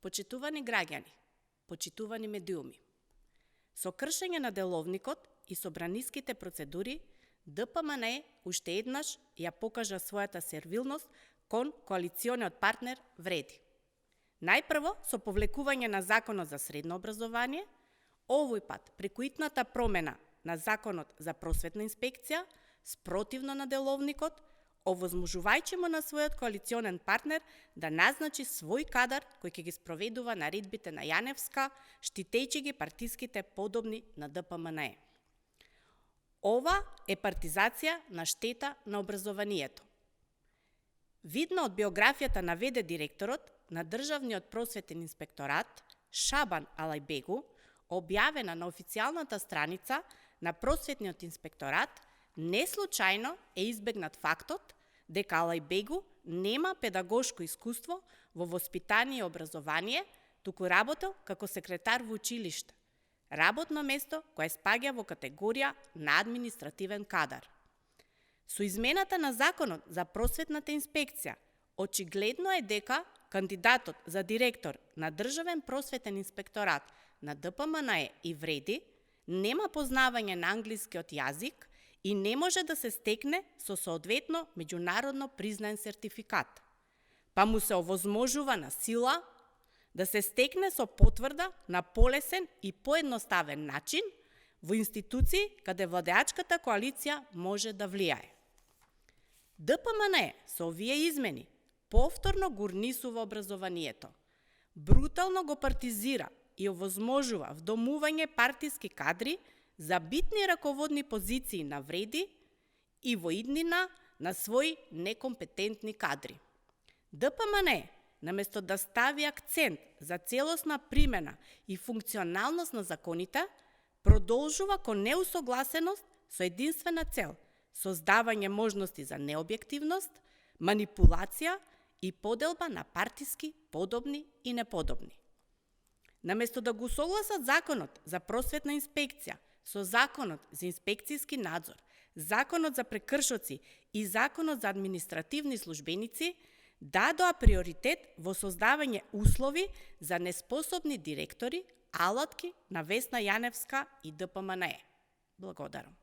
Почитувани граѓани, почитувани медиуми, со кршење на деловникот и собраниските процедури, ДПМНЕ уште еднаш ја покажа својата сервилност кон коалициониот партнер Вреди. Најпрво со повлекување на Законот за средно образование, овој пат преку итната промена на Законот за просветна инспекција, спротивно на деловникот, овозможувајќи му на својот коалиционен партнер да назначи свој кадар кој ќе ги спроведува наредбите на Јаневска, штитејќи ги партиските подобни на ДПМНЕ. Ова е партизација на штета на образованието. Видно од биографијата на ВД директорот на Државниот просветен инспекторат Шабан Алајбегу, објавена на официјалната страница на Просветниот инспекторат, не случајно е избегнат фактот дека Алајбегу нема педагошко искуство во воспитание и образование, туку работел како секретар во училиште, работно место кое спаѓа во категорија на административен кадар. Со измената на Законот за просветната инспекција, очигледно е дека кандидатот за директор на Државен просветен инспекторат на ДПМНЕ и Вреди нема познавање на англискиот јазик и не може да се стекне со соодветно меѓународно признаен сертификат, па му се овозможува на сила да се стекне со потврда на полесен и поедноставен начин во институции каде владеачката коалиција може да влијае. ДПМНЕ со овие измени повторно го урнисува образованието, брутално го партизира и овозможува вдомување партиски кадри за битни раководни позиции на Вреди и во иднина на своји некомпетентни кадри. ДПМНЕ, наместо да стави акцент за целосна примена и функционалност на законите, продолжува кон неусогласеност со единствена цел – создавање можности за необјективност, манипулација и поделба на партиски подобни и неподобни. Наместо да го согласат Законот за просветна инспекција со Законот за инспекцијски надзор, Законот за прекршоци и Законот за административни службеници, дадоа приоритет во создавање услови за неспособни директори, алатки на Весна Јаневска и ДПМНЕ. Благодарам.